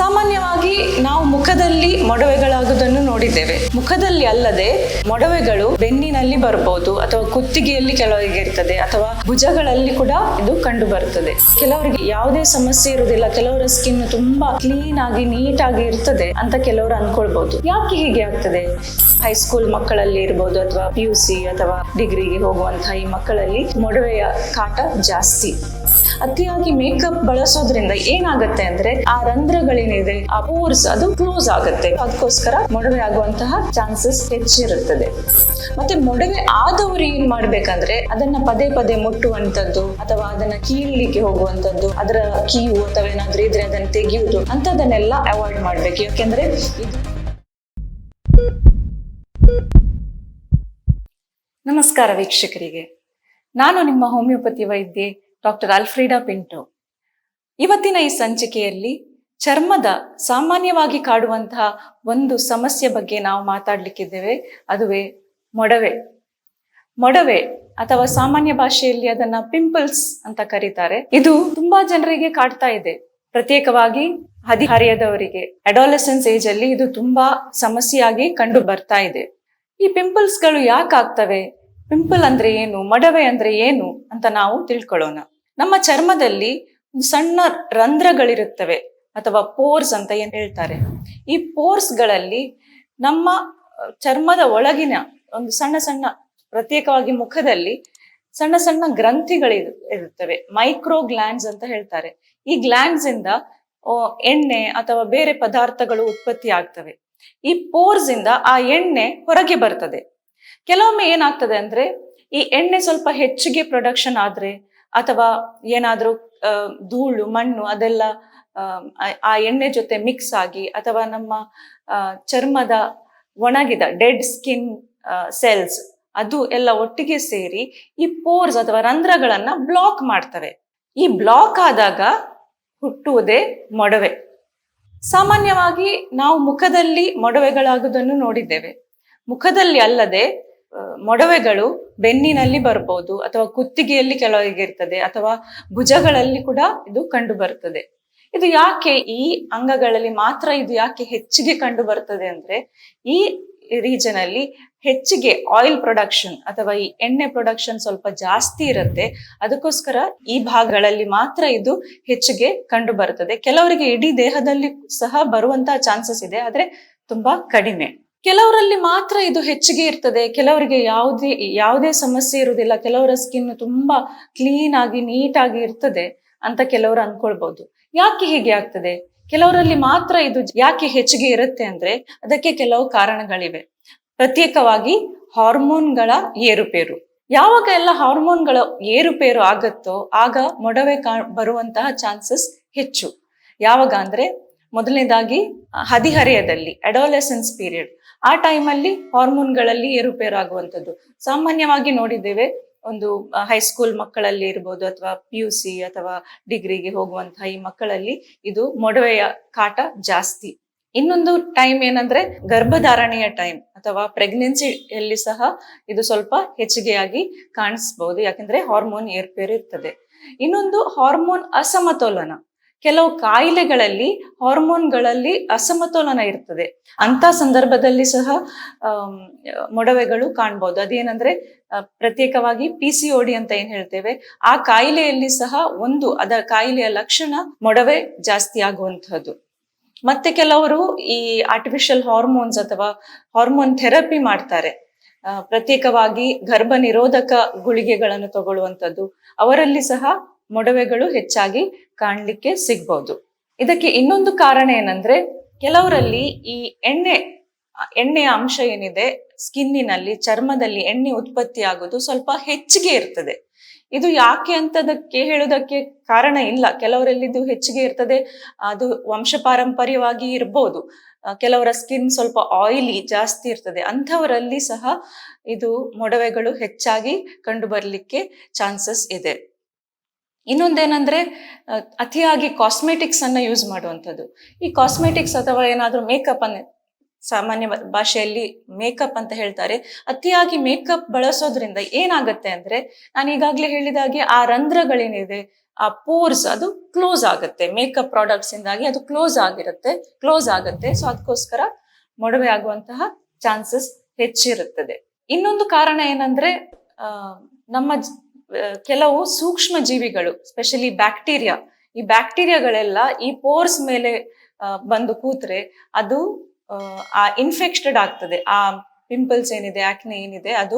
ಸಾಮಾನ್ಯವಾಗಿ ನಾವು ಮುಖದಲ್ಲಿ ಮೊಡವೆಗಳಾಗುವುದನ್ನು ನೋಡಿದ್ದೇವೆ. ಮುಖದಲ್ಲಿ ಅಲ್ಲದೆ ಮೊಡವೆಗಳು ಬೆನ್ನಿನಲ್ಲಿ ಬರಬಹುದು, ಅಥವಾ ಕುತ್ತಿಗೆಯಲ್ಲಿ ಕೆಲವರಿಗೆ ಇರ್ತದೆ, ಅಥವಾ ಭುಜಗಳಲ್ಲಿ ಕೂಡ ಇದು ಕಂಡು ಬರುತ್ತದೆ. ಕೆಲವರಿಗೆ ಯಾವುದೇ ಸಮಸ್ಯೆ ಇರುವುದಿಲ್ಲ, ಕೆಲವರ ಸ್ಕಿನ್ ತುಂಬಾ ಕ್ಲೀನ್ ಆಗಿ ನೀಟ್ ಆಗಿ ಇರ್ತದೆ ಅಂತ ಕೆಲವರು ಅನ್ಕೊಳ್ಬಹುದು. ಯಾಕೆ ಹೀಗೆ ಆಗ್ತದೆ? ಹೈಸ್ಕೂಲ್ ಮಕ್ಕಳಲ್ಲಿ ಇರ್ಬೋದು, ಅಥವಾ PUC ಅಥವಾ ಡಿಗ್ರಿಗೆ ಹೋಗುವಂತಹ ಈ ಮಕ್ಕಳಲ್ಲಿ ಮೊಡವೆಯ ಕಾಟ ಜಾಸ್ತಿ. ಅತಿಯಾಗಿ ಮೇಕಪ್ ಬಳಸೋದ್ರಿಂದ ಏನಾಗುತ್ತೆ ಅಂದ್ರೆ ಆ ರಂಧ್ರಗಳೇನಿದೆ, ಆ ಪೋರ್ಸ್ ಅದು ಕ್ಲೋಸ್ ಆಗುತ್ತೆ. ಅದಕ್ಕೋಸ್ಕರ ಮೊಡವೆ ಆಗುವಂತಹ ಚಾನ್ಸಸ್ ಹೆಚ್ಚಿರುತ್ತದೆ. ಮತ್ತೆ ಮೊಡವೆ ಆದವರು ಏನ್ ಮಾಡ್ಬೇಕಂದ್ರೆ ಅದನ್ನ ಪದೇ ಪದೇ ಮುಟ್ಟುವಂತದ್ದು, ಅಥವಾ ಅದನ್ನ ಕೀಳ್ಲಿಕ್ಕೆ ಹೋಗುವಂತದ್ದು, ಅದರ ಕೀವು ಅಥವಾ ಏನಾದ್ರೂ ಇದ್ರೆ ಅದನ್ನ ತೆಗೆಯುವುದು ಅಂತದನ್ನೆಲ್ಲ ಅವಾಯ್ಡ್ ಮಾಡ್ಬೇಕು. ಯಾಕೆಂದ್ರೆ ನಮಸ್ಕಾರ ವೀಕ್ಷಕರಿಗೆ, ನಾನು ನಿಮ್ಮ ಹೋಮಿಯೋಪತಿ ವೈದ್ಯೆ ಡಾಕ್ಟರ್ ಅಲ್ಫ್ರೀಡಾ ಪಿಂಟೋ. ಇವತ್ತಿನ ಈ ಸಂಚಿಕೆಯಲ್ಲಿ ಚರ್ಮದ ಸಾಮಾನ್ಯವಾಗಿ ಕಾಡುವಂತಹ ಒಂದು ಸಮಸ್ಯೆ ಬಗ್ಗೆ ನಾವು ಮಾತಾಡ್ಲಿಕ್ಕಿದ್ದೇವೆ. ಅದುವೇ ಮೊಡವೆ. ಮೊಡವೆ ಅಥವಾ ಸಾಮಾನ್ಯ ಭಾಷೆಯಲ್ಲಿ ಅದನ್ನ ಪಿಂಪಲ್ಸ್ ಅಂತ ಕರೀತಾರೆ. ಇದು ತುಂಬಾ ಜನರಿಗೆ ಕಾಡ್ತಾ ಇದೆ, ಪ್ರತ್ಯೇಕವಾಗಿ ಹದಿಹರೆಯದವರಿಗೆ. ಅಡಾಲಸೆನ್ಸ್ ಏಜ್ ಅಲ್ಲಿ ಇದು ತುಂಬಾ ಸಮಸ್ಯೆಯಾಗಿ ಕಂಡು ಬರ್ತಾ ಇದೆ. ಈ ಪಿಂಪಲ್ಸ್ ಗಳು ಯಾಕೆ ಆಗ್ತವೆ, ಪಿಂಪಲ್ ಅಂದ್ರೆ ಏನು, ಮೊಡವೆ ಅಂದ್ರೆ ಏನು ಅಂತ ನಾವು ತಿಳ್ಕೊಳ್ಳೋಣ. ನಮ್ಮ ಚರ್ಮದಲ್ಲಿ ಒಂದು ಸಣ್ಣ ರಂಧ್ರಗಳಿರುತ್ತವೆ, ಅಥವಾ ಪೋರ್ಸ್ ಅಂತ ಏನ್ ಹೇಳ್ತಾರೆ. ಈ ಪೋರ್ಸ್ ಗಳಲ್ಲಿ ನಮ್ಮ ಚರ್ಮದ ಒಳಗಿನ ಒಂದು ಸಣ್ಣ ಸಣ್ಣ, ಪ್ರತ್ಯೇಕವಾಗಿ ಮುಖದಲ್ಲಿ ಸಣ್ಣ ಸಣ್ಣ ಗ್ರಂಥಿಗಳಿರುತ್ತವೆ, ಮೈಕ್ರೋ ಗ್ಲ್ಯಾಂಡ್ಸ್ ಅಂತ ಹೇಳ್ತಾರೆ. ಈ ಗ್ಲ್ಯಾಂಡ್ಸ್ ಇಂದ ಎಣ್ಣೆ ಅಥವಾ ಬೇರೆ ಪದಾರ್ಥಗಳು ಉತ್ಪತ್ತಿ ಆಗ್ತವೆ. ಈ ಪೋರ್ಸ್ ಇಂದ ಆ ಎಣ್ಣೆ ಹೊರಗೆ ಬರ್ತದೆ. ಕೆಲವೊಮ್ಮೆ ಏನಾಗ್ತದೆ ಅಂದ್ರೆ ಈ ಎಣ್ಣೆ ಸ್ವಲ್ಪ ಹೆಚ್ಚಿಗೆ ಪ್ರೊಡಕ್ಷನ್ ಆದ್ರೆ, ಅಥವಾ ಏನಾದ್ರೂ ಧೂಳು ಮಣ್ಣು ಅದೆಲ್ಲ ಆ ಎಣ್ಣೆ ಜೊತೆ ಮಿಕ್ಸ್ ಆಗಿ, ಅಥವಾ ನಮ್ಮ ಚರ್ಮದ ಒಣಗಿದ ಡೆಡ್ ಸ್ಕಿನ್ ಸೆಲ್ಸ್ ಅದು ಎಲ್ಲ ಒಟ್ಟಿಗೆ ಸೇರಿ ಈ ಪೋರ್ಸ್ ಅಥವಾ ರಂಧ್ರಗಳನ್ನ ಬ್ಲಾಕ್ ಮಾಡ್ತವೆ. ಈ ಬ್ಲಾಕ್ ಆದಾಗ ಹುಟ್ಟುವುದೇ ಮೊಡವೆ. ಸಾಮಾನ್ಯವಾಗಿ ನಾವು ಮುಖದಲ್ಲಿ ಮೊಡವೆಗಳಾಗುವುದನ್ನು ನೋಡಿದ್ದೇವೆ. ಮುಖದಲ್ಲಿ ಅಲ್ಲದೆ ಮೊಡವೆಗಳು ಬೆನ್ನಿನಲ್ಲಿ ಬರ್ಬೋದು, ಅಥವಾ ಕುತ್ತಿಗೆಯಲ್ಲಿ ಕೆಲವರಿಗೆ ಇರ್ತದೆ, ಅಥವಾ ಭುಜಗಳಲ್ಲಿ ಕೂಡ ಇದು ಕಂಡು ಬರ್ತದೆ. ಇದು ಯಾಕೆ ಈ ಅಂಗಗಳಲ್ಲಿ ಮಾತ್ರ ಇದು ಯಾಕೆ ಹೆಚ್ಚಿಗೆ ಕಂಡು ಬರ್ತದೆ ಅಂದ್ರೆ, ಈ ರೀಜನ್ ಅಲ್ಲಿ ಹೆಚ್ಚಿಗೆ ಆಯಿಲ್ ಪ್ರೊಡಕ್ಷನ್ ಅಥವಾ ಈ ಎಣ್ಣೆ ಪ್ರೊಡಕ್ಷನ್ ಸ್ವಲ್ಪ ಜಾಸ್ತಿ ಇರುತ್ತೆ. ಅದಕ್ಕೋಸ್ಕರ ಈ ಭಾಗಗಳಲ್ಲಿ ಮಾತ್ರ ಇದು ಹೆಚ್ಚಿಗೆ ಕಂಡು ಬರ್ತದೆ. ಕೆಲವರಿಗೆ ಇಡೀ ದೇಹದಲ್ಲಿ ಸಹ ಬರುವಂತಹ ಚಾನ್ಸಸ್ ಇದೆ, ಆದ್ರೆ ತುಂಬಾ ಕಡಿಮೆ. ಕೆಲವರಲ್ಲಿ ಮಾತ್ರ ಇದು ಹೆಚ್ಚಿಗೆ ಇರ್ತದೆ, ಕೆಲವರಿಗೆ ಯಾವುದೇ ಸಮಸ್ಯೆ ಇರುವುದಿಲ್ಲ, ಕೆಲವರ ಸ್ಕಿನ್ ತುಂಬಾ ಕ್ಲೀನ್ ಆಗಿ ನೀಟ್ ಆಗಿ ಇರ್ತದೆ ಅಂತ ಕೆಲವರು ಅನ್ಕೊಳ್ಬಹುದು. ಯಾಕೆ ಹೀಗೆ ಆಗ್ತದೆ? ಕೆಲವರಲ್ಲಿ ಮಾತ್ರ ಇದು ಯಾಕೆ ಹೆಚ್ಚಿಗೆ ಇರುತ್ತೆ ಅಂದ್ರೆ ಅದಕ್ಕೆ ಕೆಲವು ಕಾರಣಗಳಿವೆ. ಪ್ರತ್ಯೇಕವಾಗಿ ಹಾರ್ಮೋನ್ಗಳ ಏರುಪೇರು. ಯಾವಾಗ ಎಲ್ಲ ಹಾರ್ಮೋನ್ಗಳ ಏರುಪೇರು ಆಗತ್ತೋ ಆಗ ಮೊಡವೆ ಬರುವಂತಹ ಚಾನ್ಸಸ್ ಹೆಚ್ಚು. ಯಾವಾಗ ಅಂದ್ರೆ ಮೊದಲನೇದಾಗಿ ಹದಿಹರೆಯದಲ್ಲಿ, ಅಡಾಲಸೆನ್ಸ್ ಪೀರಿಯಡ್, ಆ ಟೈಮಲ್ಲಿ ಹಾರ್ಮೋನ್ಗಳಲ್ಲಿ ಏರುಪೇರು ಆಗುವಂಥದ್ದು ಸಾಮಾನ್ಯವಾಗಿ ನೋಡಿದ್ದೇವೆ. ಒಂದು ಹೈಸ್ಕೂಲ್ ಮಕ್ಕಳಲ್ಲಿ ಇರ್ಬೋದು, ಅಥವಾ PUC ಅಥವಾ ಡಿಗ್ರಿಗೆ ಹೋಗುವಂತಹ ಈ ಮಕ್ಕಳಲ್ಲಿ ಇದು ಮೊಡವೆಯ ಕಾಟ ಜಾಸ್ತಿ. ಇನ್ನೊಂದು ಟೈಮ್ ಏನಂದ್ರೆ ಗರ್ಭಧಾರಣೆಯ ಟೈಮ್ ಅಥವಾ ಪ್ರೆಗ್ನೆನ್ಸಿಯಲ್ಲಿ ಸಹ ಇದು ಸ್ವಲ್ಪ ಹೆಚ್ಚಿಗೆಯಾಗಿ ಕಾಣಿಸ್ಬಹುದು, ಯಾಕಂದ್ರೆ ಹಾರ್ಮೋನ್ ಏರ್ಪೇರು ಇರ್ತದೆ. ಇನ್ನೊಂದು ಹಾರ್ಮೋನ್ ಅಸಮತೋಲನ. ಕೆಲವು ಕಾಯಿಲೆಗಳಲ್ಲಿ ಹಾರ್ಮೋನ್ಗಳಲ್ಲಿ ಅಸಮತೋಲನ ಇರ್ತದೆ, ಅಂತ ಸಂದರ್ಭದಲ್ಲಿ ಸಹ ಮೊಡವೆಗಳು ಕಾಣ್ಬೋದು. ಅದೇನಂದ್ರೆ ಪ್ರತ್ಯೇಕವಾಗಿ PCOD ಅಂತ ಏನ್ ಹೇಳ್ತೇವೆ, ಆ ಕಾಯಿಲೆಯಲ್ಲಿ ಸಹ ಅದರ ಕಾಯಿಲೆಯ ಲಕ್ಷಣ ಮೊಡವೆ ಜಾಸ್ತಿ ಆಗುವಂತಹದ್ದು. ಮತ್ತೆ ಕೆಲವರು ಈ ಆರ್ಟಿಫಿಷಿಯಲ್ ಹಾರ್ಮೋನ್ಸ್ ಅಥವಾ ಹಾರ್ಮೋನ್ ಥೆರಪಿ ಮಾಡ್ತಾರೆ, ಪ್ರತ್ಯೇಕವಾಗಿ ಗರ್ಭ ನಿರೋಧಕ ಗುಳಿಗೆಗಳನ್ನು ತಗೊಳ್ಳುವಂಥದ್ದು, ಅವರಲ್ಲಿ ಸಹ ಮೊಡವೆಗಳು ಹೆಚ್ಚಾಗಿ ಕಾಣ್ಲಿಕ್ಕೆ ಸಿಗ್ಬಹುದು. ಇದಕ್ಕೆ ಇನ್ನೊಂದು ಕಾರಣ ಏನಂದ್ರೆ, ಕೆಲವರಲ್ಲಿ ಈ ಎಣ್ಣೆಯ ಅಂಶ ಏನಿದೆ ಸ್ಕಿನ್ನಿನಲ್ಲಿ, ಚರ್ಮದಲ್ಲಿ ಎಣ್ಣೆ ಉತ್ಪತ್ತಿ ಆಗೋದು ಸ್ವಲ್ಪ ಹೆಚ್ಚಿಗೆ ಇರ್ತದೆ. ಇದು ಯಾಕೆ ಅಂತದಕ್ಕೆ ಹೇಳೋದಕ್ಕೆ ಕಾರಣ ಇಲ್ಲ. ಕೆಲವರಲ್ಲಿ ಇದು ಹೆಚ್ಚಿಗೆ ಇರ್ತದೆ, ಅದು ವಂಶ ಪಾರಂಪರ್ಯವಾಗಿ ಇರ್ಬೋದು. ಕೆಲವರ ಸ್ಕಿನ್ ಸ್ವಲ್ಪ ಆಯಿಲಿ ಜಾಸ್ತಿ ಇರ್ತದೆ, ಅಂಥವರಲ್ಲಿ ಸಹ ಇದು ಮೊಡವೆಗಳು ಹೆಚ್ಚಾಗಿ ಕಂಡು ಬರ್ಲಿಕ್ಕೆ ಚಾನ್ಸಸ್ ಇದೆ. ಇನ್ನೊಂದೇನಂದ್ರೆ ಅತಿಯಾಗಿ ಕಾಸ್ಮೆಟಿಕ್ಸ್ ಅನ್ನ ಯೂಸ್ ಮಾಡುವಂಥದ್ದು. ಈ ಕಾಸ್ಮೆಟಿಕ್ಸ್ ಅಥವಾ ಏನಾದ್ರೂ ಮೇಕಪ್ ಅನ್ನ ಸಾಮಾನ್ಯ ಭಾಷೆಯಲ್ಲಿ ಮೇಕಪ್ ಅಂತ ಹೇಳ್ತಾರೆ. ಅತಿಯಾಗಿ ಮೇಕಪ್ ಬಳಸೋದ್ರಿಂದ ಏನಾಗತ್ತೆ ಅಂದ್ರೆ, ನಾನು ಈಗಾಗ್ಲೇ ಹೇಳಿದಾಗೆ ಆ ರಂಧ್ರಗಳೇನಿದೆ, ಆ ಪೋರ್ಸ್ ಅದು ಕ್ಲೋಸ್ ಆಗುತ್ತೆ. ಮೇಕಪ್ ಪ್ರಾಡಕ್ಟ್ಸ್ ಇಂದಾಗಿ ಅದು ಕ್ಲೋಸ್ ಆಗುತ್ತೆ. ಸೊ ಅದಕ್ಕೋಸ್ಕರ ಮೊಡವೆ ಆಗುವಂತಹ ಚಾನ್ಸಸ್ ಹೆಚ್ಚಿರುತ್ತದೆ. ಇನ್ನೊಂದು ಕಾರಣ ಏನಂದ್ರೆ, ನಮ್ಮ ಕೆಲವು ಸೂಕ್ಷ್ಮ ಜೀವಿಗಳು, ಸ್ಪೆಷಲಿ ಬ್ಯಾಕ್ಟೀರಿಯಾ, ಈ ಬ್ಯಾಕ್ಟೀರಿಯಾಗಳೆಲ್ಲ ಈ ಪೋರ್ಸ್ ಮೇಲೆ ಬಂದು ಕೂತ್ರೆ ಅದು ಇನ್ಫೆಕ್ಟೆಡ್ ಆಗ್ತದೆ. ಆ ಪಿಂಪಲ್ಸ್ ಏನಿದೆ, ಆಕ್ನೆ ಏನಿದೆ, ಅದು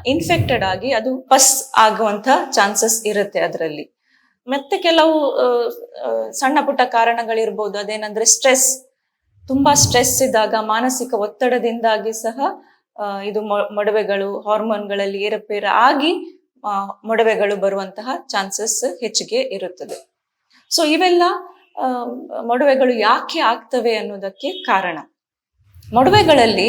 ಇನ್ಫೆಕ್ಟೆಡ್ ಆಗಿ ಅದು ಪಸ್ ಆಗುವಂತ ಚಾನ್ಸಸ್ ಇರುತ್ತೆ ಅದರಲ್ಲಿ. ಮತ್ತೆ ಕೆಲವು ಸಣ್ಣ ಪುಟ್ಟ ಕಾರಣಗಳಿರ್ಬೋದು. ಅದೇನಂದ್ರೆ ತುಂಬಾ ಸ್ಟ್ರೆಸ್ ಇದ್ದಾಗ, ಮಾನಸಿಕ ಒತ್ತಡದಿಂದಾಗಿ ಸಹ ಇದು ಮೊಡವೆಗಳು, ಹಾರ್ಮೋನ್ಗಳಲ್ಲಿ ಏರುಪೇರು ಆಗಿ ಮೊಡವೆಗಳು ಬರುವಂತಹ ಚಾನ್ಸಸ್ ಹೆಚ್ಚಿಗೆ ಇರುತ್ತದೆ. ಸೊ ಇವೆಲ್ಲ ಮೊಡವೆಗಳು ಯಾಕೆ ಆಗ್ತವೆ ಅನ್ನೋದಕ್ಕೆ ಕಾರಣ. ಮೊಡವೆಗಳಲ್ಲಿ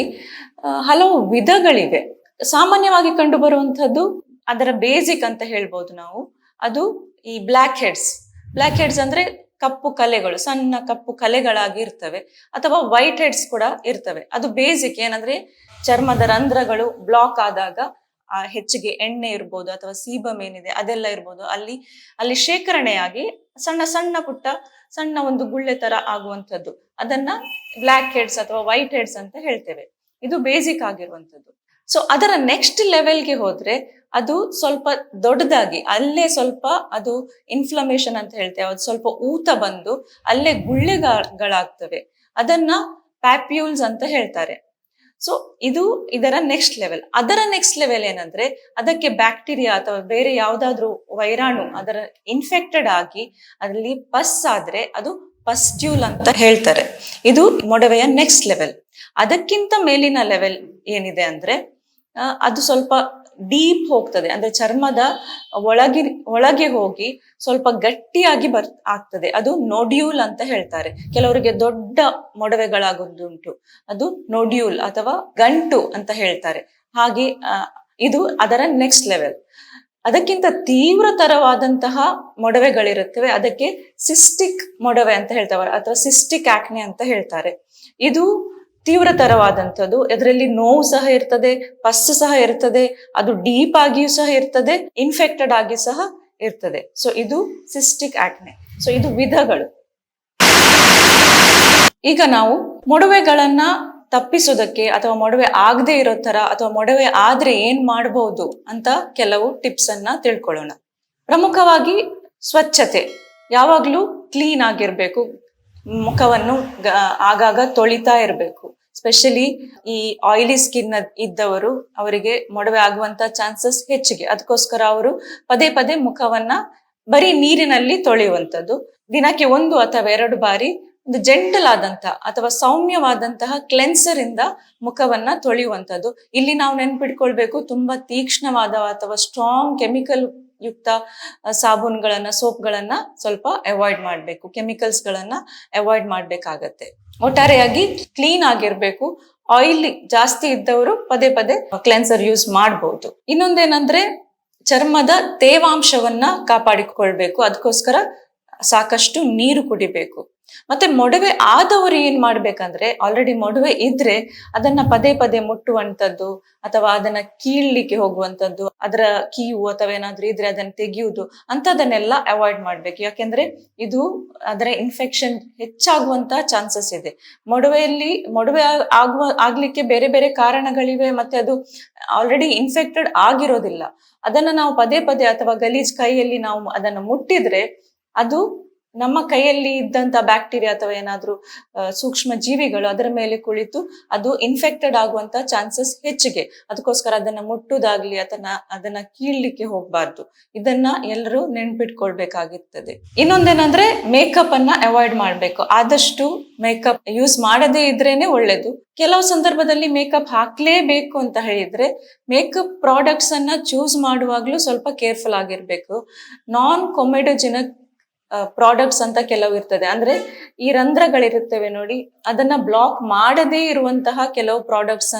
ಹಲವು ವಿಧಗಳಿವೆ. ಸಾಮಾನ್ಯವಾಗಿ ಕಂಡು ಬರುವಂತದ್ದು, ಅದರ ಬೇಸಿಕ್ ಅಂತ ಹೇಳ್ಬೋದು ನಾವು, ಅದು ಈ ಬ್ಲ್ಯಾಕ್ ಹೆಡ್ಸ್ ಅಂದ್ರೆ ಕಪ್ಪು ಕಲೆಗಳು, ಸಣ್ಣ ಕಪ್ಪು ಕಲೆಗಳಾಗಿ ಇರ್ತವೆ. ಅಥವಾ ವೈಟ್ ಹೆಡ್ಸ್ ಕೂಡ ಇರ್ತವೆ. ಅದು ಬೇಸಿಕ್ ಏನಂದ್ರೆ, ಚರ್ಮದ ರಂಧ್ರಗಳು ಬ್ಲಾಕ್ ಆದಾಗ ಹೆಚ್ಚಿಗೆ ಎಣ್ಣೆ ಇರ್ಬೋದು ಅಥವಾ ಸೀಬಮ್ ಏನಿದೆ ಅದೆಲ್ಲ ಇರ್ಬೋದು, ಅಲ್ಲಿ ಶೇಖರಣೆಯಾಗಿ ಸಣ್ಣ ಒಂದು ಗುಳ್ಳೆ ತರ ಆಗುವಂಥದ್ದು, ಅದನ್ನ ಬ್ಲ್ಯಾಕ್ ಹೆಡ್ಸ್ ಅಥವಾ ವೈಟ್ ಹೆಡ್ಸ್ ಅಂತ ಹೇಳ್ತೇವೆ. ಇದು ಬೇಸಿಕ್ ಆಗಿರುವಂಥದ್ದು. ಸೊ ಅದರ ನೆಕ್ಸ್ಟ್ ಲೆವೆಲ್ಗೆ ಹೋದ್ರೆ ಅದು ಸ್ವಲ್ಪ ದೊಡ್ಡದಾಗಿ, ಅಲ್ಲೇ ಸ್ವಲ್ಪ ಅದು ಇನ್ಫ್ಲಮೇಷನ್ ಅಂತ ಹೇಳ್ತೇವೆ, ಅದು ಸ್ವಲ್ಪ ಊತ ಬಂದು ಅಲ್ಲೇ ಗುಳ್ಳೆಗಳಾಗ್ತವೆ. ಅದನ್ನ ಪ್ಯಾಪ್ಯೂಲ್ಸ್ ಅಂತ ಹೇಳ್ತಾರೆ. ಸೊ ಇದರ ನೆಕ್ಸ್ಟ್ ಲೆವೆಲ್. ಅದರ ನೆಕ್ಸ್ಟ್ ಲೆವೆಲ್ ಏನಂದ್ರೆ, ಅದಕ್ಕೆ ಬ್ಯಾಕ್ಟೀರಿಯಾ ಅಥವಾ ಬೇರೆ ಯಾವ್ದಾದ್ರು ವೈರಾಣು ಅದರ ಇನ್ಫೆಕ್ಟೆಡ್ ಆಗಿ ಅದರಲ್ಲಿ ಪಸ್ ಆದ್ರೆ ಅದು ಪಸ್ಟ್ಯೂಲ್ ಅಂತ ಹೇಳ್ತಾರೆ. ಇದು ಮೊಡವೆಯ ನೆಕ್ಸ್ಟ್ ಲೆವೆಲ್. ಅದಕ್ಕಿಂತ ಮೇಲಿನ ಲೆವೆಲ್ ಏನಿದೆ ಅಂದ್ರೆ, ಅದು ಸ್ವಲ್ಪ ಡೀಪ್ ಹೋಗ್ತದೆ. ಅಂದ್ರೆ ಚರ್ಮದ ಒಳಗೆ ಹೋಗಿ ಸ್ವಲ್ಪ ಗಟ್ಟಿಯಾಗಿ ಆಗ್ತದೆ. ಅದು ನೋಡ್ಯೂಲ್ ಅಂತ ಹೇಳ್ತಾರೆ. ಕೆಲವರಿಗೆ ದೊಡ್ಡ ಮೊಡವೆಗಳಾಗೋದುಂಟು, ಅದು ನೋಡ್ಯೂಲ್ ಅಥವಾ ಗಂಟು ಅಂತ ಹೇಳ್ತಾರೆ. ಹಾಗೆ ಇದು ಅದರ ನೆಕ್ಸ್ಟ್ ಲೆವೆಲ್. ಅದಕ್ಕಿಂತ ತೀವ್ರತರವಾದಂತಹ ಮೊಡವೆಗಳಿರುತ್ತವೆ, ಅದಕ್ಕೆ ಸಿಸ್ಟಿಕ್ ಮೊಡವೆ ಅಂತ ಹೇಳ್ತಾರೆ ಅಥವಾ ಸಿಸ್ಟಿಕ್ ಆಕ್ನೆ ಅಂತ ಹೇಳ್ತಾರೆ. ಇದು ತೀವ್ರತರವಾದಂಥದ್ದು. ಇದರಲ್ಲಿ ನೋವು ಸಹ ಇರ್ತದೆ, ಪಸ್ ಸಹ ಇರ್ತದೆ, ಅದು ಡೀಪ್ ಆಗಿಯೂ ಸಹ ಇರ್ತದೆ, ಇನ್ಫೆಕ್ಟೆಡ್ ಆಗಿ ಸಹ ಇರ್ತದೆ. ಸೊ ಇದು ಸಿಸ್ಟಿಕ್ ಆಕ್ನೆ. ಸೊ ಇದು ವಿಧಗಳು. ಈಗ ನಾವು ಮೊಡವೆಗಳನ್ನ ತಪ್ಪಿಸೋದಕ್ಕೆ ಅಥವಾ ಮೊಡವೆ ಆಗದೆ ಇರೋ ತರ ಅಥವಾ ಮೊಡವೆ ಆದ್ರೆ ಏನ್ ಮಾಡಬಹುದು ಅಂತ ಕೆಲವು ಟಿಪ್ಸ್ ಅನ್ನ ತಿಳ್ಕೊಳ್ಳೋಣ. ಪ್ರಮುಖವಾಗಿ ಸ್ವಚ್ಛತೆ, ಯಾವಾಗ್ಲೂ ಕ್ಲೀನ್ ಆಗಿರ್ಬೇಕು. ಮುಖವನ್ನು ಆಗಾಗ ತೊಳಿತಾ ಇರಬೇಕು. ಸ್ಪೆಷಲಿ ಈ ಆಯಿಲಿ ಸ್ಕಿನ್ ಇದ್ದವರು, ಅವರಿಗೆ ಮೊಡವೆ ಆಗುವಂತ ಚಾನ್ಸಸ್ ಹೆಚ್ಚಿಗೆ. ಅದಕ್ಕೋಸ್ಕರ ಅವರು ಪದೇ ಮುಖವನ್ನ ಬರೀ ನೀರಿನಲ್ಲಿ ತೊಳೆಯುವಂಥದ್ದು. ದಿನಕ್ಕೆ 1 ಅಥವಾ 2 ಬಾರಿ ಒಂದು ಜೆಂಟಲ್ ಆದಂತಹ ಅಥವಾ ಸೌಮ್ಯವಾದಂತಹ ಕ್ಲೆನ್ಸರ್ ಇಂದ ಮುಖವನ್ನ ತೊಳೆಯುವಂಥದ್ದು. ಇಲ್ಲಿ ನಾವು ನೆನ್ಪಿಟ್ಕೊಳ್ಬೇಕು, ತುಂಬಾ ತೀಕ್ಷ್ಣವಾದ ಅಥವಾ ಸ್ಟ್ರಾಂಗ್ ಕೆಮಿಕಲ್ ಯುಕ್ತ ಸಾಬೂನ್ಗಳನ್ನ, ಸೋಪ್ಗಳನ್ನ ಸ್ವಲ್ಪ ಅವಾಯ್ಡ್ ಮಾಡ್ಬೇಕು. ಕೆಮಿಕಲ್ಸ್ ಗಳನ್ನ ಅವಾಯ್ಡ್ ಮಾಡ್ಬೇಕಾಗತ್ತೆ. ಒಟ್ಟಾರೆಯಾಗಿ ಕ್ಲೀನ್ ಆಗಿರ್ಬೇಕು. ಆಯಿಲ್ ಜಾಸ್ತಿ ಇದ್ದವರು ಪದೇ ಕ್ಲೆನ್ಸರ್ ಯೂಸ್ ಮಾಡಬಹುದು. ಇನ್ನೊಂದೇನಂದ್ರೆ, ಚರ್ಮದ ತೇವಾಂಶವನ್ನ ಕಾಪಾಡಿಕೊಳ್ಬೇಕು. ಅದಕ್ಕೋಸ್ಕರ ಸಾಕಷ್ಟು ನೀರು ಕುಡಿಬೇಕು. ಮತ್ತೆ ಮೊಡವೆ ಆದವರು ಏನ್ ಮಾಡ್ಬೇಕಂದ್ರೆ, ಆಲ್ರೆಡಿ ಮೊಡವೆ ಇದ್ರೆ ಅದನ್ನ ಪದೇ ಮುಟ್ಟುವಂಥದ್ದು ಅಥವಾ ಅದನ್ನ ಕೀಳ್ಲಿಕ್ಕೆ ಹೋಗುವಂಥದ್ದು, ಅದರ ಕೀವು ಅಥವಾ ಏನಾದ್ರೂ ಇದ್ರೆ ಅದನ್ನ ತೆಗೆಯುವುದು, ಅಂತದನ್ನೆಲ್ಲ ಅವಾಯ್ಡ್ ಮಾಡ್ಬೇಕು. ಯಾಕೆಂದ್ರೆ ಇದು ಅದರ ಇನ್ಫೆಕ್ಷನ್ ಹೆಚ್ಚಾಗುವಂತ ಚಾನ್ಸಸ್ ಇದೆ. ಮೊಡವೆ ಆಗ್ಲಿಕ್ಕೆ ಬೇರೆ ಕಾರಣಗಳಿವೆ. ಮತ್ತೆ ಅದು ಆಲ್ರೆಡಿ ಇನ್ಫೆಕ್ಟೆಡ್ ಆಗಿರೋದಿಲ್ಲ. ಅದನ್ನ ನಾವು ಪದೇ ಅಥವಾ ಗಲೀಜ್ ಕೈಯಲ್ಲಿ ನಾವು ಅದನ್ನ ಮುಟ್ಟಿದ್ರೆ ಅದು ನಮ್ಮ ಕೈಯಲ್ಲಿ ಇದ್ದಂತ ಬ್ಯಾಕ್ಟೀರಿಯಾ ಅಥವಾ ಏನಾದ್ರೂ ಸೂಕ್ಷ್ಮ ಜೀವಿಗಳು ಅದರ ಮೇಲೆ ಕುಳಿತು ಅದು ಇನ್ಫೆಕ್ಟೆಡ್ ಆಗುವಂತ ಚಾನ್ಸಸ್ ಹೆಚ್ಚಿಗೆ. ಅದಕ್ಕೋಸ್ಕರ ಅದನ್ನ ಮುಟ್ಟುದಾಗ್ಲಿ ಅದನ್ನ ಕೀಳ್ಲಿಕ್ಕೆ ಹೋಗ್ಬಾರ್ದು. ಇದನ್ನ ಎಲ್ಲರೂ ನೆನ್ಪಿಟ್ಕೊಳ್ಬೇಕಾಗಿರ್ತದೆ. ಇನ್ನೊಂದೇನಂದ್ರೆ, ಮೇಕಪ್ ಅನ್ನ ಅವಾಯ್ಡ್ ಮಾಡ್ಬೇಕು. ಆದಷ್ಟು ಮೇಕಪ್ ಯೂಸ್ ಮಾಡದೇ ಇದ್ರೇನೆ ಒಳ್ಳೇದು. ಕೆಲವು ಸಂದರ್ಭದಲ್ಲಿ ಮೇಕಪ್ ಹಾಕ್ಲೇಬೇಕು ಅಂತ ಹೇಳಿದ್ರೆ ಮೇಕಪ್ ಪ್ರಾಡಕ್ಟ್ಸ್ ಅನ್ನ ಚೂಸ್ ಮಾಡುವಾಗ್ಲೂ ಸ್ವಲ್ಪ ಕೇರ್ಫುಲ್ ಆಗಿರ್ಬೇಕು. ನಾನ್ ಕೊಮೆಡೋಜಿನಕ್ ಪ್ರಾಡಕ್ಟ್ಸ್ ಅಂತ ಕೆಲವು ಇರ್ತದೆ. ಅಂದ್ರೆ ಈ ರಂಧ್ರಗಳಿರುತ್ತವೆ ನೋಡಿ, ಅದನ್ನ ಬ್ಲಾಕ್ ಮಾಡದೇ ಇರುವಂತಹ ಕೆಲವು ಪ್ರಾಡಕ್ಟ್ಸ್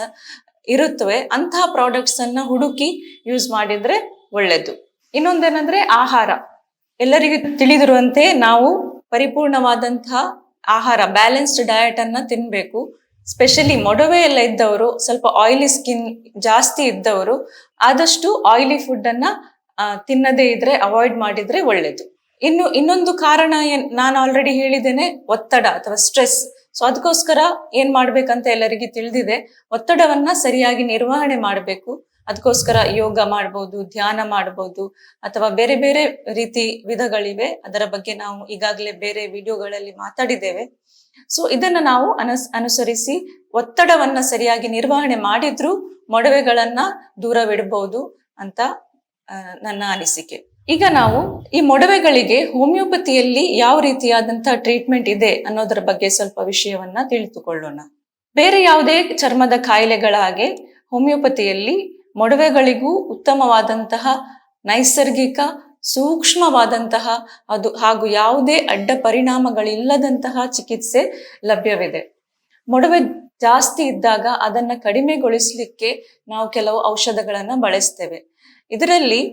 ಇರುತ್ತವೆ. ಅಂತಹ ಪ್ರಾಡಕ್ಟ್ಸ್ ಅನ್ನ ಹುಡುಕಿ ಯೂಸ್ ಮಾಡಿದ್ರೆ ಒಳ್ಳೇದು. ಇನ್ನೊಂದೇನಂದ್ರೆ, ಆಹಾರ. ಎಲ್ಲರಿಗೂ ತಿಳಿದಿರುವಂತೆ ನಾವು ಪರಿಪೂರ್ಣವಾದಂತಹ ಆಹಾರ, ಬ್ಯಾಲೆನ್ಸ್ಡ್ ಡಯಟ್ ಅನ್ನ ತಿನ್ಬೇಕು. ಸ್ಪೆಷಲಿ ಮೊಡವೆ ಎಲ್ಲ ಇದ್ದವರು, ಸ್ವಲ್ಪ ಆಯಿಲಿ ಸ್ಕಿನ್ ಜಾಸ್ತಿ ಇದ್ದವರು ಆದಷ್ಟು ಆಯಿಲಿ ಫುಡ್ ಅನ್ನ ತಿನ್ನದೇ ಇದ್ರೆ ಅವಾಯ್ಡ್ ಮಾಡಿದ್ರೆ ಒಳ್ಳೇದು. ಇನ್ನೊಂದು ಕಾರಣ ನಾನು ಆಲ್ರೆಡಿ ಹೇಳಿದ್ದೇನೆ, ಒತ್ತಡ ಅಥವಾ ಸ್ಟ್ರೆಸ್. ಸೊ ಅದಕ್ಕೋಸ್ಕರ ಏನ್ ಮಾಡ್ಬೇಕಂತ ಎಲ್ಲರಿಗೂ ತಿಳಿದಿದೆ. ಒತ್ತಡವನ್ನ ಸರಿಯಾಗಿ ನಿರ್ವಹಣೆ ಮಾಡಬೇಕು. ಅದಕ್ಕೋಸ್ಕರ ಯೋಗ ಮಾಡ್ಬೋದು, ಧ್ಯಾನ ಮಾಡ್ಬೋದು, ಅಥವಾ ಬೇರೆ ಬೇರೆ ರೀತಿ ವಿಧಗಳಿವೆ. ಅದರ ಬಗ್ಗೆ ನಾವು ಈಗಾಗಲೇ ಬೇರೆ ವಿಡಿಯೋಗಳಲ್ಲಿ ಮಾತಾಡಿದ್ದೇವೆ. ಸೊ ಇದನ್ನ ನಾವು ಅನುಸರಿಸಿ ಒತ್ತಡವನ್ನ ಸರಿಯಾಗಿ ನಿರ್ವಹಣೆ ಮಾಡಿದ್ರೂ ಮೊಡವೆಗಳನ್ನ ದೂರವಿಡಬಹುದು ಅಂತ ನನ್ನ ಅನಿಸಿಕೆ. ಈಗ ನಾವು ಈ ಮೊಡವೆಗಳಿಗೆ ಹೋಮಿಯೋಪತಿಯಲ್ಲಿ ಯಾವ ರೀತಿಯಾದಂತಹ ಟ್ರೀಟ್ಮೆಂಟ್ ಇದೆ ಅನ್ನೋದರ ಬಗ್ಗೆ ಸ್ವಲ್ಪ ವಿಷಯವನ್ನ ತಿಳಿದುಕೊಳ್ಳೋಣ. ಬೇರೆ ಯಾವುದೇ ಚರ್ಮದ ಕಾಯಿಲೆಗಳ ಹಾಗೆ ಹೋಮಿಯೋಪತಿಯಲ್ಲಿ ಮೊಡವೆಗಳಿಗೂ ಉತ್ತಮವಾದಂತಹ ನೈಸರ್ಗಿಕ ಸೂಕ್ಷ್ಮವಾದಂತಹ ಹಾಗೂ ಯಾವುದೇ ಅಡ್ಡ ಪರಿಣಾಮಗಳಿಲ್ಲದಂತಹ ಚಿಕಿತ್ಸೆ ಲಭ್ಯವಿದೆ. ಮೊಡವೆ ಜಾಸ್ತಿ ಇದ್ದಾಗ ಅದನ್ನ ಕಡಿಮೆಗೊಳಿಸಲಿಕ್ಕೆ ನಾವು ಕೆಲವು ಔಷಧಗಳನ್ನ ಬಳಸ್ತೇವೆ. ಇದರಲ್ಲಿ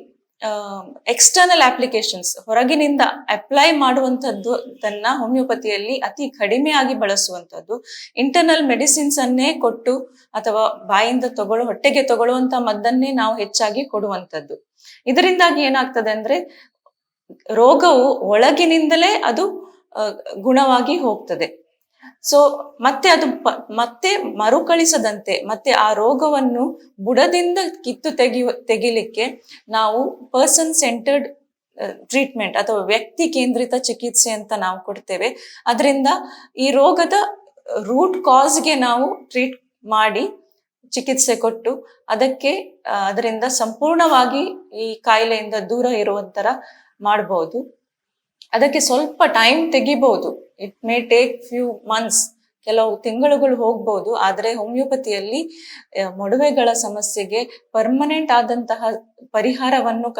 ಎಕ್ಸ್ಟರ್ನಲ್ ಅಪ್ಲಿಕೇಶನ್ಸ್, ಹೊರಗಿನಿಂದ ಅಪ್ಲೈ ಮಾಡುವಂಥದ್ದು ತನ್ನ ಹೋಮಿಯೋಪತಿಯಲ್ಲಿ ಅತಿ ಕಡಿಮೆಯಾಗಿ ಬಳಸುವಂಥದ್ದು. ಇಂಟರ್ನಲ್ ಮೆಡಿಸಿನ್ಸ್ ಅನ್ನೇ ಕೊಟ್ಟು ಅಥವಾ ಬಾಯಿಂದ ಹೊಟ್ಟೆಗೆ ತಗೊಳ್ಳುವಂತ ಮದ್ದನ್ನೇ ನಾವು ಹೆಚ್ಚಾಗಿ ಕೊಡುವಂಥದ್ದು. ಇದರಿಂದಾಗಿ ಏನಾಗ್ತದೆ ಅಂದ್ರೆ ರೋಗವು ಒಳಗಿನಿಂದಲೇ ಅದು ಗುಣವಾಗಿ ಹೋಗ್ತದೆ. ಸೊ ಮತ್ತೆ ಅದು ಮತ್ತೆ ಮರುಕಳಿಸದಂತೆ, ಮತ್ತೆ ಆ ರೋಗವನ್ನು ಬುಡದಿಂದ ಕಿತ್ತು ತೆಗಿಲಿಕ್ಕೆ ನಾವು ಪರ್ಸನ್ ಸೆಂಟರ್ಡ್ ಟ್ರೀಟ್ಮೆಂಟ್ ಅಥವಾ ವ್ಯಕ್ತಿ ಕೇಂದ್ರಿತ ಚಿಕಿತ್ಸೆ ಅಂತ ನಾವು ಕೊಡ್ತೇವೆ. ಅದರಿಂದ ಈ ರೋಗದ ರೂಟ್ ಕಾಸ್ಗೆ ನಾವು ಟ್ರೀಟ್ ಮಾಡಿ ಚಿಕಿತ್ಸೆ ಕೊಟ್ಟು ಅದರಿಂದ ಸಂಪೂರ್ಣವಾಗಿ ಈ ಕಾಯಿಲೆಯಿಂದ ದೂರ ಇರುವಂತರ ಮಾಡಬಹುದು. ಅದಕ್ಕೆ ಸ್ವಲ್ಪ ಟೈಮ್ ತೆಗಿಬಹುದು. It may take few months, ಕೆಲವು ತಿಂಗಳುಗಳು ಹೋಗ್ಬೋದು. ಆದರೆ ಹೋಮಿಯೋಪತಿಯಲ್ಲಿ ಮೊಡವೆಗಳ ಸಮಸ್ಯೆಗೆ ಪರ್ಮನೆಂಟ್ ಆದಂತಹ ಪರಿಹಾರವನ್ನು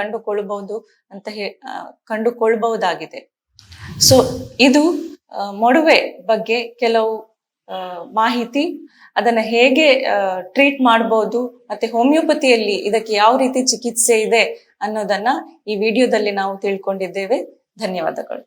ಕಂಡುಕೊಳ್ಬಹುದಾಗಿದೆ. ಸೊ ಇದು ಮೊಡವೆ ಬಗ್ಗೆ ಕೆಲವು ಮಾಹಿತಿ. ಅದನ್ನ ಹೇಗೆ ಟ್ರೀಟ್ ಮಾಡಬಹುದು ಮತ್ತೆ ಹೋಮಿಯೋಪತಿಯಲ್ಲಿ ಇದಕ್ಕೆ ಯಾವ ರೀತಿ ಚಿಕಿತ್ಸೆ ಇದೆ ಅನ್ನೋದನ್ನ ಈ ವಿಡಿಯೋದಲ್ಲಿ ನಾವು ತಿಳ್ಕೊಂಡಿದ್ದೇವೆ. ಧನ್ಯವಾದಗಳು.